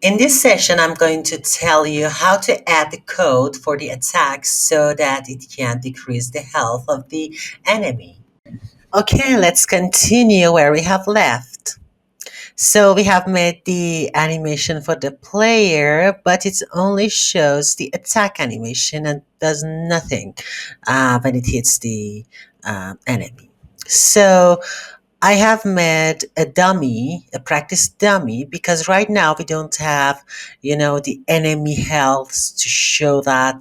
In this session, I'm going to tell you how to add the code for the attack so that it can decrease the health of the enemy. Okay, let's continue where we have left. So we have made the animation for the player, but it only shows the attack animation and does nothing when it hits the enemy. So I have made a dummy, a practice dummy, because right now we don't have, the enemy health to show that,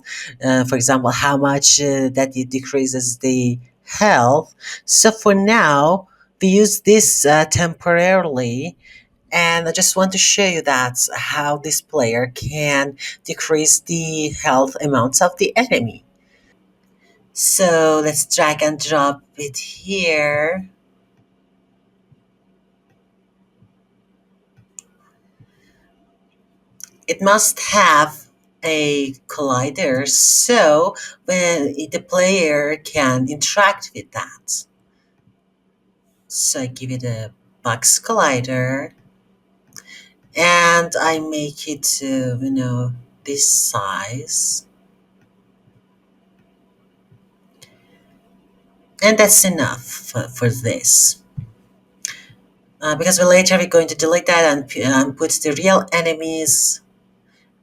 for example, how much that it decreases the health. So for now, we use this temporarily, and I just want to show you that how this player can decrease the health amounts of the enemy. So let's drag and drop it here. It must have a collider so when the player can interact with that. So I give it a box collider and I make it to, this size. And that's enough for this. Because later we're going to delete that and put the real enemies.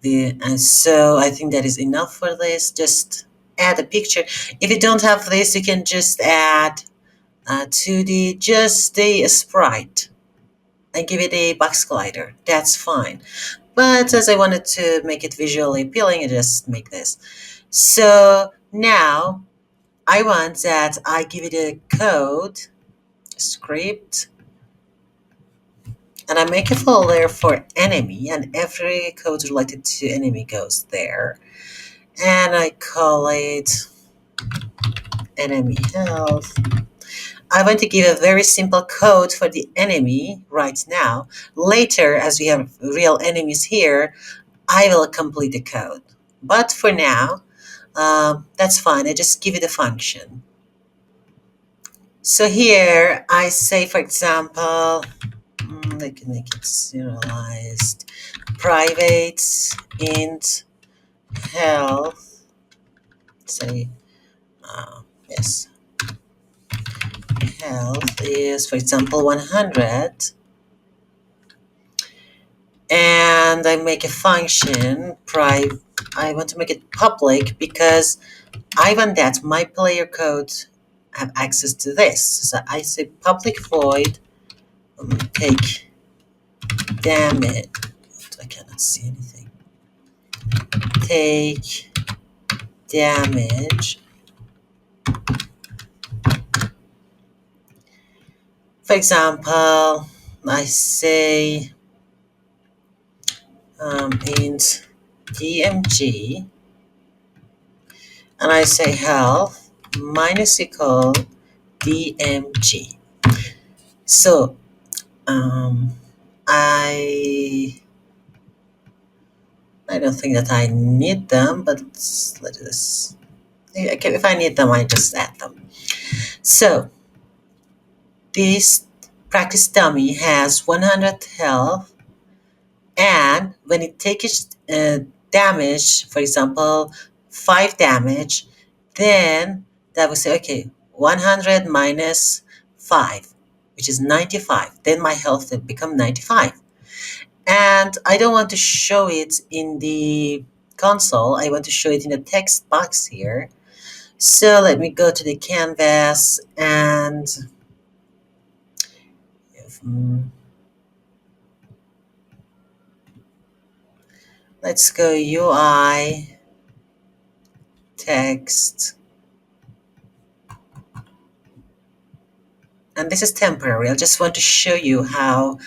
And so I think that is enough for this. Just add a picture. If you don't have this, you can just add to the just the sprite and give it a box collider. That's fine. But as I wanted to make it visually appealing, I just make this. So now I want that I give it a code, script, and I make a folder for enemy, and every code related to enemy goes there. And I call it enemy health. I want to give a very simple code for the enemy right now. Later, as we have real enemies here, I will complete the code. But for now, that's fine. I just give it a function. So here I say, for example, I can make it serialized. Private int health. Say, yes, health is, for example, 100. And I make a function I want to make it public because I want that my player code have access to this. So I say public void take damage. I cannot see anything. Take damage. For example, I say int dmg, and I say health minus equal dmg. So I don't think that I need them, but let us. Okay, if I need them, I just add them. So this practice dummy has 100 health, and when it takes damage, for example, 5 damage, then that will say, okay, 100 minus 5, which is 95. Then my health will become 95. And I don't want to show it in the console. I want to show it in the text box here. So let me go to the canvas and let's go UI, text, and this is temporary. I just want to show you how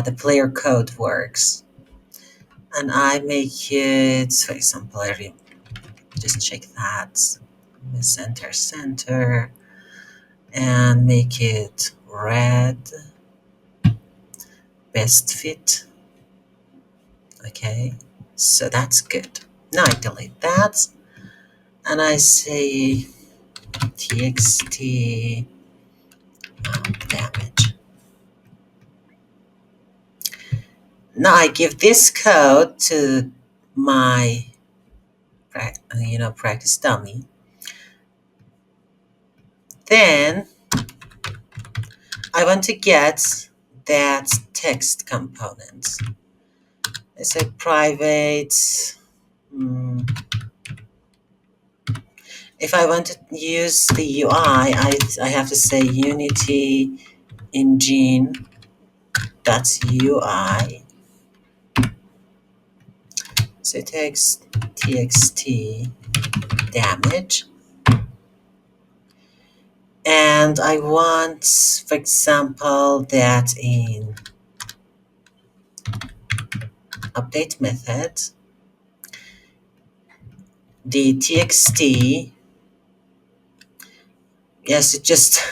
the player code works. And I make it, for example, just check that, center, and make it red, best fit. Okay, so that's good. Now I delete that and I say txt damage. Now I give this code to my practice dummy. Then I want to get that text component. I say private. mm, if I want to use the UI, I have to say Unity engine that's UI. So text txt damage. And I want, for example, that in update method, the txt, yes, it just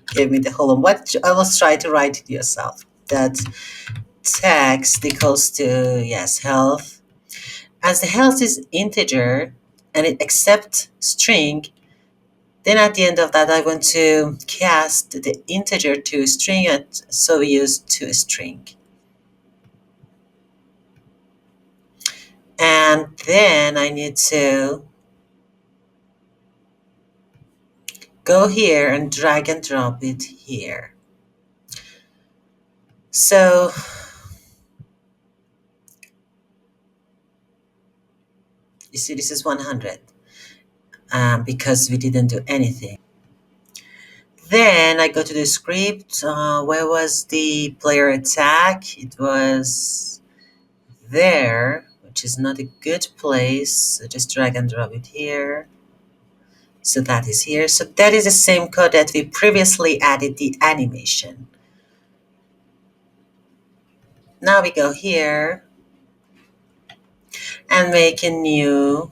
give me the whole on what I will try to write it yourself. That text equals to, yes, health. As the health is integer and it accepts string, then at the end of that I want to cast the integer to string, and so we use to string. And then I need to go here and drag and drop it here. So you see this is 100 because we didn't do anything. Then I go to the script. Where was the player attack? It was there, which is not a good place. So just drag and drop it here. So that is here. So that is the same code that we previously added the animation. Now we go here and make a new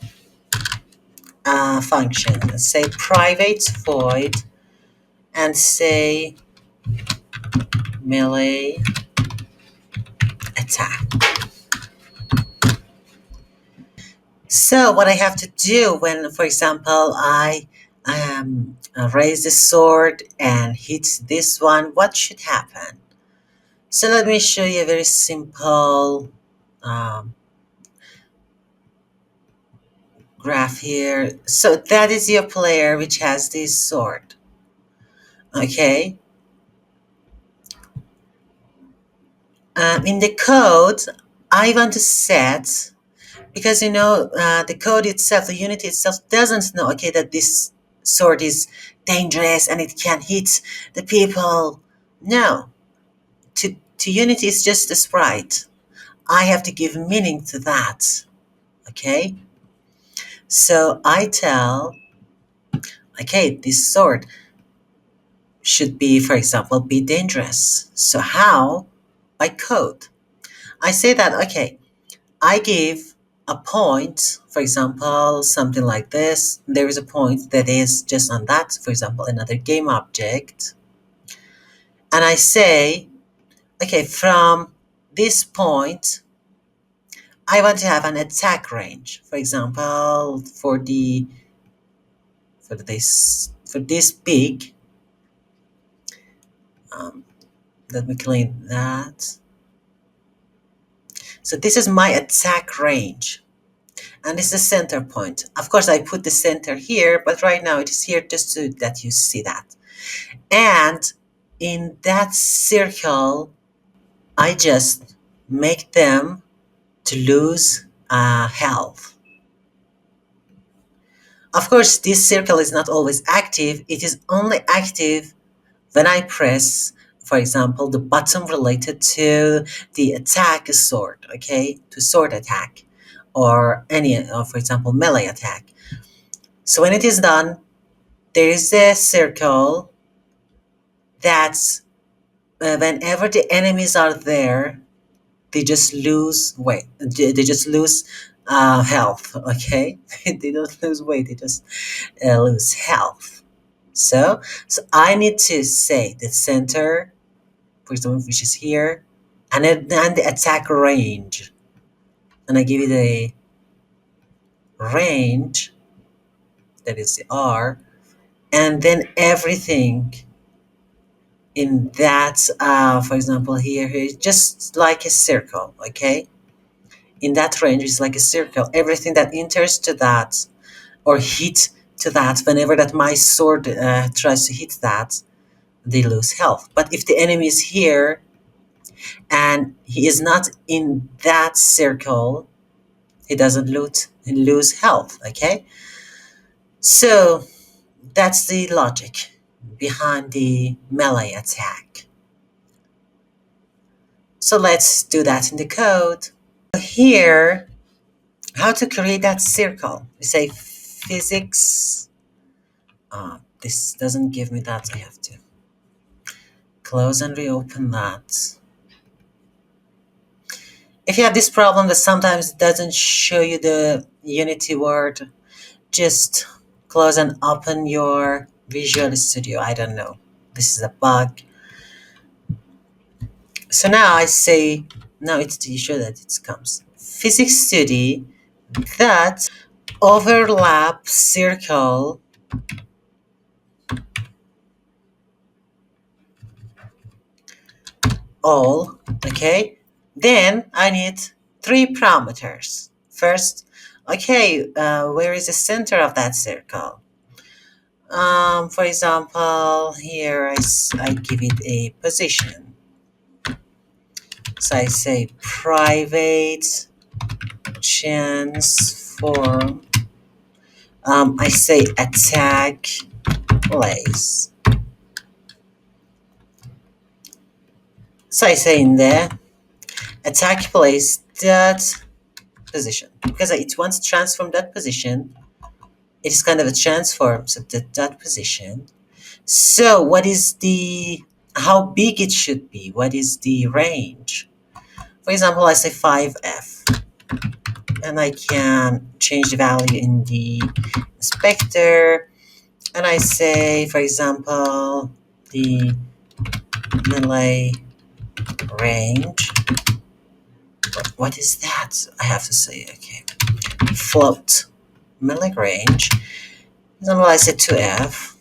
function. Let's say private void and say melee attack. So what I have to do when, for example, I raise the sword and hit this one, what should happen? So let me show you a very simple um, graph here. So that is your player which has this sword. Okay. In the code, I want to set, because the code itself, the unit itself doesn't know, okay, that this sword is dangerous and it can hit the people. No, to unity it's just a sprite. I have to give meaning to that. Okay, so I tell, okay, this sword should be, for example, be dangerous. So how? By code. I say that, okay, I give a point, for example, something like this. There is a point that is just on that, for example, another game object. And I say, okay, from this point, I want to have an attack range. For example, for this big, um, let me clean that. So this is my attack range. And this is the center point. Of course, I put the center here, but right now it is here just so that you see that. And in that circle, I just make them to lose health. Of course, this circle is not always active. It is only active when I press, for example, the button related to the attack sword, okay, to sword attack, or any, for example, melee attack. So when it is done, there is a circle that's whenever the enemies are there, they just lose weight. They just lose health. Okay, they don't lose weight. They just lose health. So I need to say the center, for example, which is here, and the attack range, and I give it a range that is the R, and then everything in that, for example, here, just like a circle, okay? In that range, it's like a circle. Everything that enters to that or hit to that, whenever that my sword tries to hit that, they lose health. But if the enemy is here and he is not in that circle, he doesn't lose health, okay? So that's the logic behind the melee attack. So let's do that in the code. Here, how to create that circle. We say physics. This doesn't give me that. I have to close and reopen that. If you have this problem that sometimes it doesn't show you the Unity word, just close and open your Visual Studio. I don't know. This is a bug. So now I say, now it's to show that it comes. Physics study that overlap circle all, okay? Then I need three parameters. First, okay, where is the center of that circle? For example, here I give it a position. So I say private transform. I say attack place. So I say in there attack place dot position because it wants to transform that position. It is kind of a transform, so that position. So what is the how big it should be? What is the range? For example, I say 5F, and I can change the value in the inspector, and I say, for example, the melee range. What is that? I have to say, okay, float melee range. For example, I say 2F.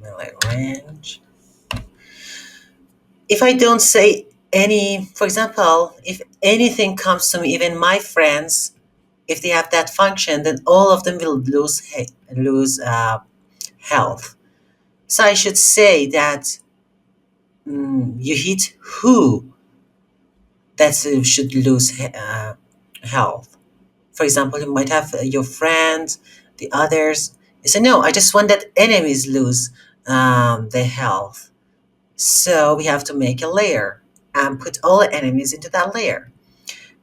Melee range. If I don't say any, for example, if anything comes to me, even my friends, if they have that function, then all of them will lose health. So I should say that you hit who that should lose health. For example, you might have your friends, the others. You say, no, I just want that enemies lose their health. So we have to make a layer and put all the enemies into that layer.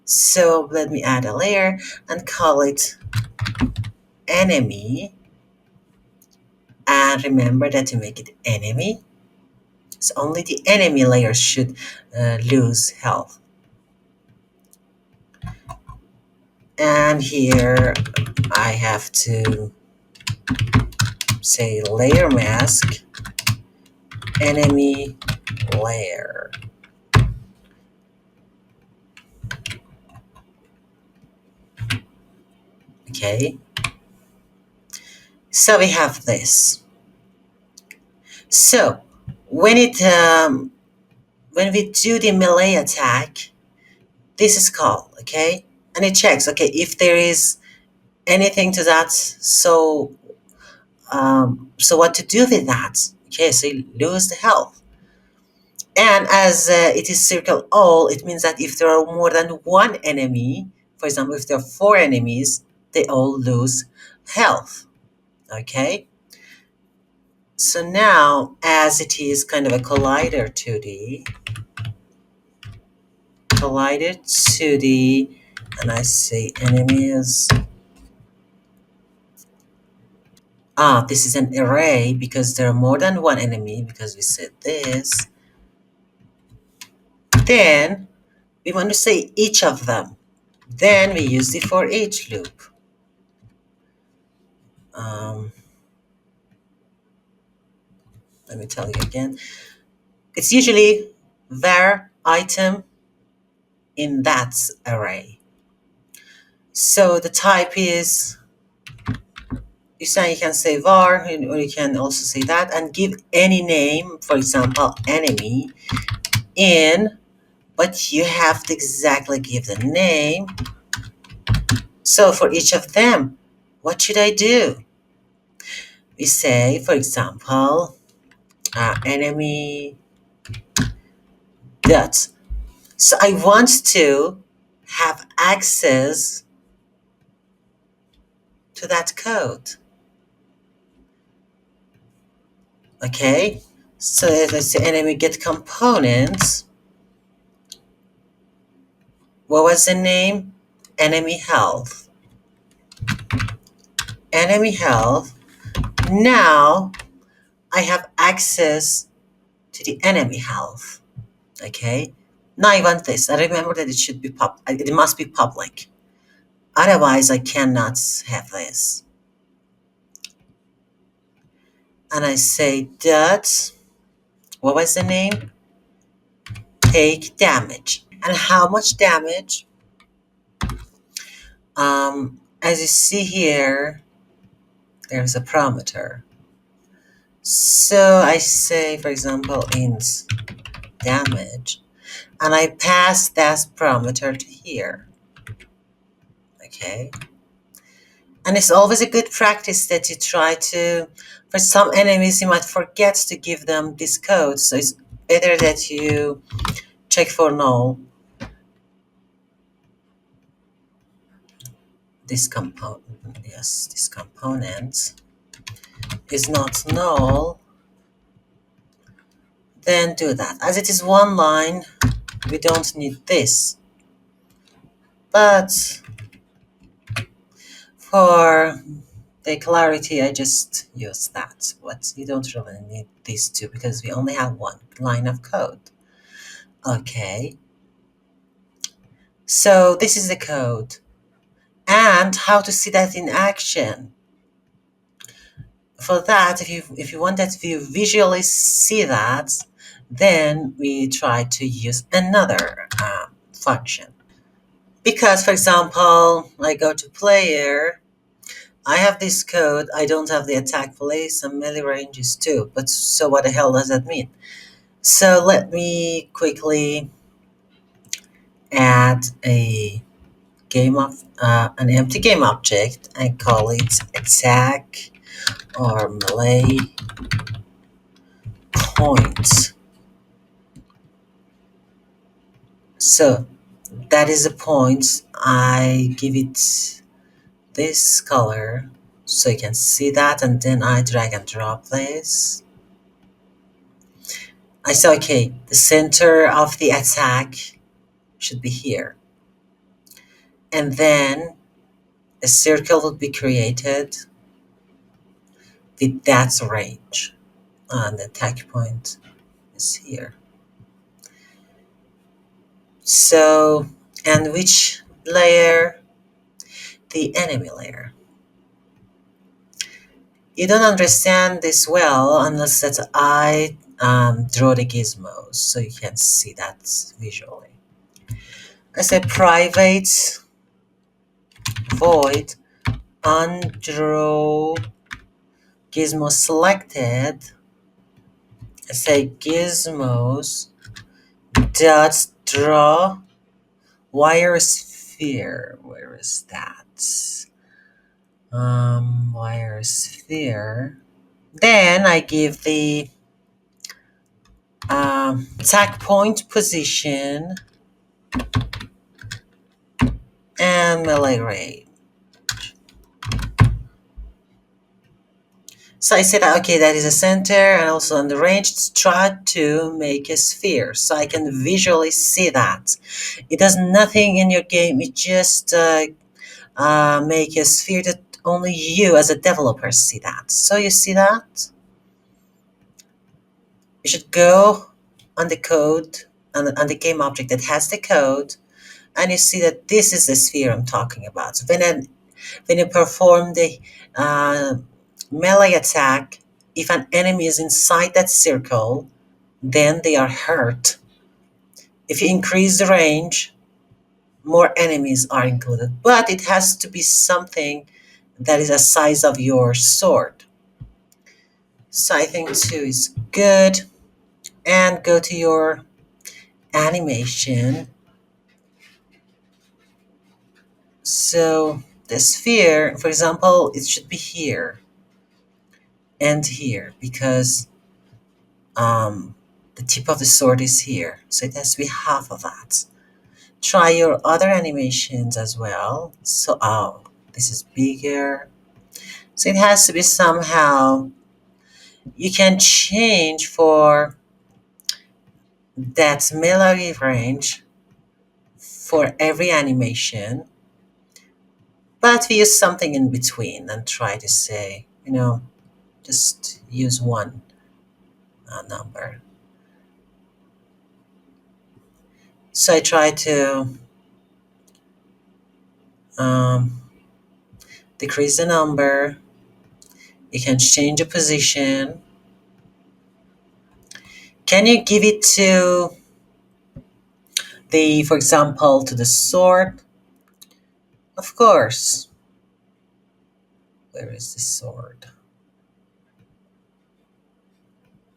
So let me add a layer and call it enemy. And remember that to make it enemy, so only the enemy layer should lose health. And here I have to say layer mask enemy layer. Okay, so we have this. So when we do the melee attack, this is called, okay, and it checks, okay, if there is anything to that. So what to do with that? Okay, so you lose the health. And as it is circle all, it means that if there are more than one enemy, for example, if there are four enemies, they all lose health. Okay? So now, as it is kind of a collider 2D, and I say enemies. This is an array because there are more than one enemy because we said this. Then we want to say each of them. Then we use the for each loop. Um, let me tell you again. It's usually var item in that array. So the type is, you can say var, or you can also say that, and give any name, for example, enemy in, but you have to exactly give the name. So for each of them, what should I do? We say, for example, enemy dot. So I want to have access to that code. Okay, so let's say enemy get components. What was the name? Enemy health. Enemy health. Now I have access to the enemy health. Okay. Now I want this. I remember that it should be it must be public. Otherwise, I cannot have this. And I say dot. What was the name? Take damage. And how much damage? As you see here, there's a parameter. So I say, for example, int damage, and I pass that parameter to here. Okay. And it's always a good practice that you try to, for some enemies, you might forget to give them this code. So it's better that you check for null. This component, yes, this component is not null. Then do that. As it is one line, we don't need this. But for the clarity, I just use that. But you don't really need these two because we only have one line of code. Okay. So this is the code. And how to see that in action. For that, if you want that to visually see that, then we try to use another function. Because, for example, I go to player, I have this code, I don't have the attack place and melee ranges too, but so what the hell does that mean? So let me quickly add an empty game object and call it attack or melee point. So that is a point. I give it this color so you can see that, and then I drag and drop this. I say, okay, the center of the attack should be here. And then a circle would be created with that range. And the attack point is here. So, and which layer? The enemy layer. You don't understand this well unless that I draw the gizmos so you can see that visually. I say private void undraw gizmo selected. I say gizmos dot draw wire sphere. Where is that? Wire sphere. Then I give the attack point position and melee rate. So I said, okay, that is a center, and also on the range, try to make a sphere so I can visually see that. It does nothing in your game, it just make a sphere that only you as a developer see that. So you see that? You should go on the code, on the game object that has the code, and you see that this is the sphere I'm talking about. So when you perform the melee attack, if an enemy is inside that circle, then they are hurt. If you increase the range, more enemies are included. But it has to be something that is the size of your sword. So I think 2 is good. And go to your animation. So the sphere, for example, it should be here and here because um, the tip of the sword is here. So it has to be half of that. Try your other animations as well. So, oh, this is bigger. So it has to be somehow, you can change for that melody range for every animation, but we use something in between and try to say, just use one number. So I try to um, decrease the number. You can change the position. Can you give it to for example, to the sword? Of course. Where is the sword?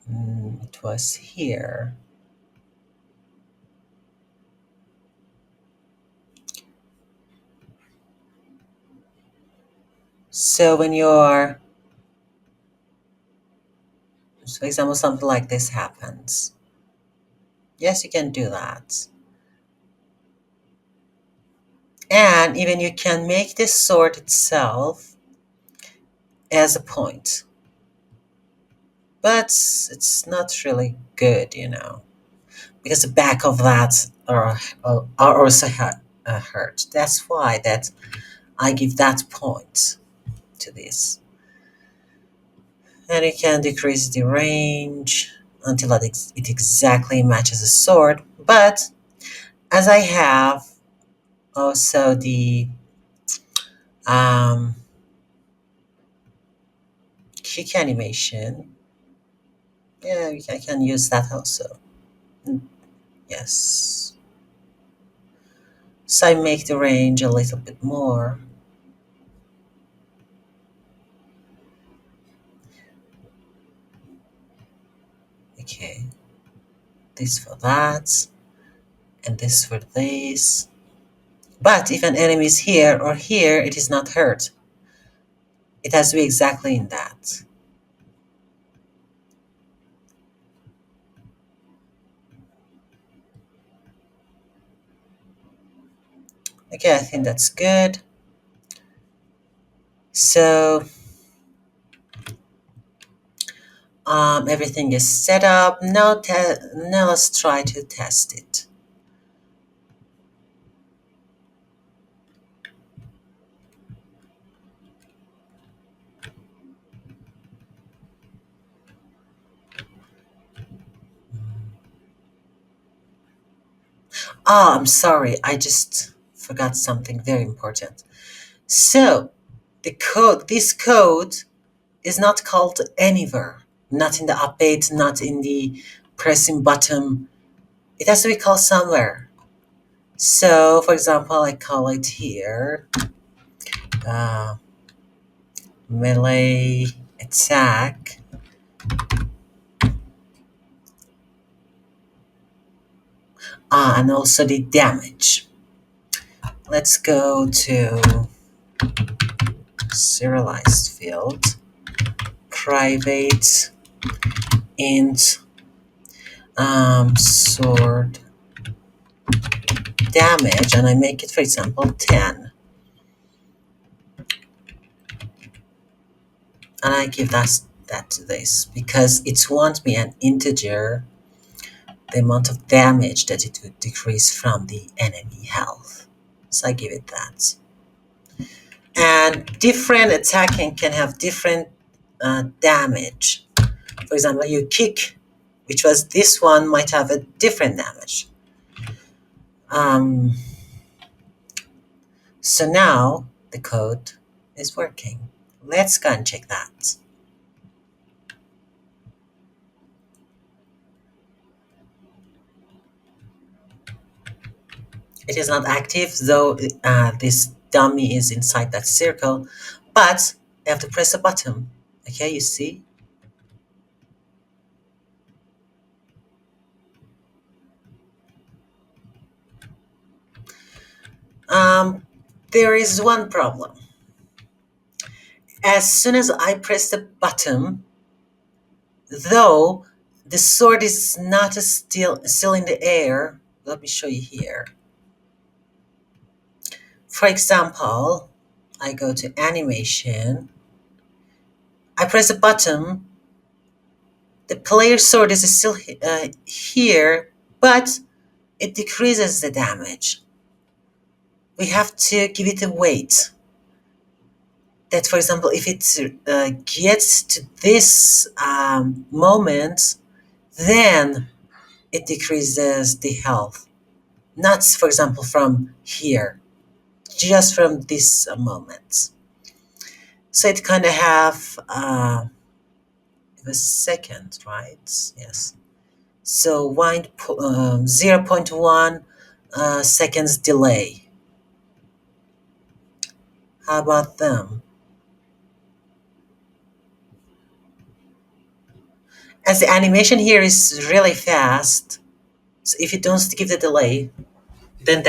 It was here. So when you're, so for example, something like this happens. Yes, you can do that. And even you can make this sword itself as a point. But it's not really good, because the back of that are also hurt. That's why that I give that point to this. And you can decrease the range until it exactly matches the sword. But as I have also the um, kick animation, yeah, I can use that also. Mm, yes. So I make the range a little bit more. Okay, this for that, and this for this. But if an enemy is here or here, it is not hurt. It has to be exactly in that. Okay, I think that's good. So everything is set up. Now let's try to test it. I'm sorry. I just forgot something very important. So this code is not called anywhere. Not in the update, not in the pressing button. It has to be called somewhere. So, for example, I call it here uh, melee attack. And also the damage. Let's go to serialized field, private int sword damage, and I make it, for example, 10. And I give that to this because it wants me an integer, the amount of damage that it would decrease from the enemy health. So I give it that. And different attacking can have different damage. For example, you kick, which was this one, might have a different damage. Um, so now the code is working. Let's go and check that. It is not active, though this dummy is inside that circle, but I have to press a button. Okay, you see? Um, there is one problem. As soon as I press the button, though the sword is not still in the air, let me show you here. For example, I go to animation, I press the button, the player sword is still here, but it decreases the damage. We have to give it a weight. That, for example, if it gets to this moment, then it decreases the health. Not, for example, from here, just from this moment. So it kind of have a second, right? Yes. So 0 0.1 seconds delay. How about them? As the animation here is really fast, so if you don't give the delay, then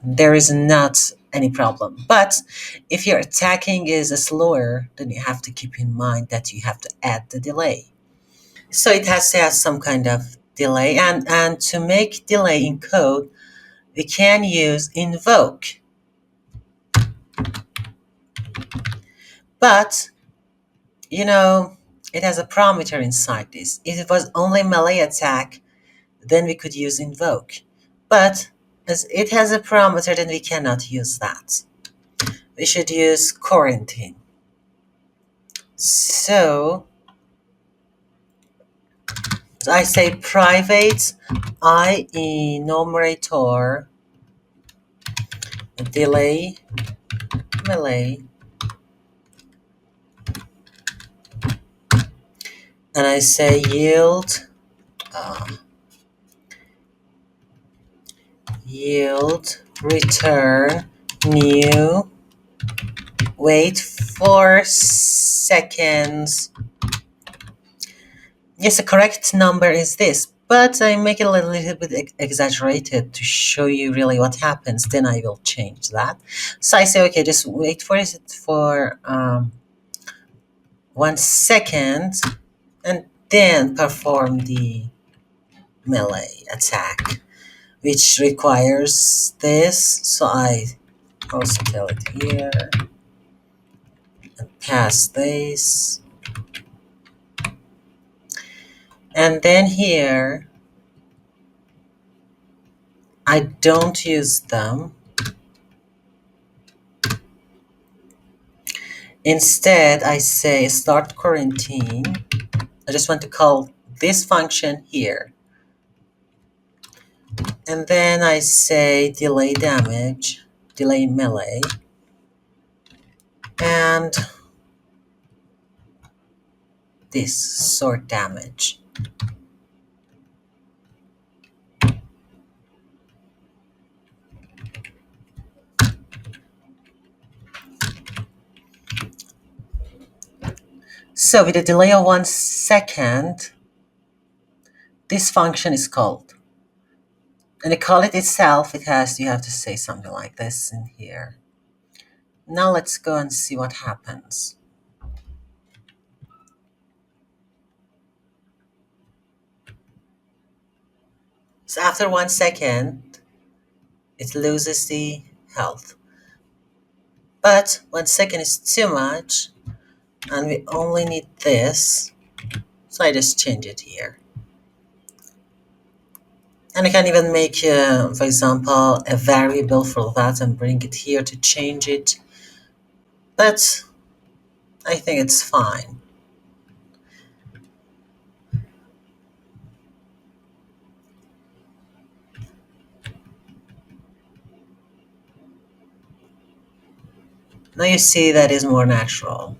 there is not any problem. But if your attacking is slower, then you have to keep in mind that you have to add the delay. So it has to have some kind of delay, and to make delay in code, we can use invoke. But you know, it has a parameter inside this. If it was only melee attack, then we could use invoke. But as it has a parameter, then we cannot use that. We should use quarantine. So I say private I enumerator delay melee, and I say uh, yield return new wait 4 seconds. Yes, the correct number is this, but I make it a little bit exaggerated to show you really what happens. Then I will change that. So I say, okay, just wait for it for 1 second, and then perform the melee attack, which requires this. So I also tell it here and pass this, and then here I don't use them. Instead, I say start quarantine. I just want to call this function here. And then I say delay damage, delay melee, and this sort damage. So with a delay of 1 second, this function is called. And to call it itself, you have to say something like this in here. Now let's go and see what happens. So after 1 second, it loses the health. But 1 second is too much, and we only need this. So I just change it here. And I can even make, for example, a variable for that and bring it here to change it. But I think it's fine. Now you see that is more natural.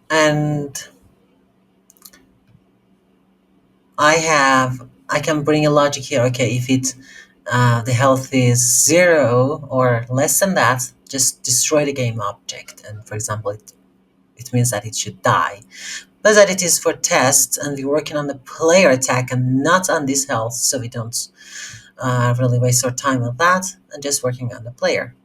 And I have I can bring a logic here. Okay, if the health is 0 or less than that, just destroy the game object. And for example, it means that it should die. But that it is for tests, and we're working on the player attack and not on this health, so we don't really waste our time on that, and just working on the player.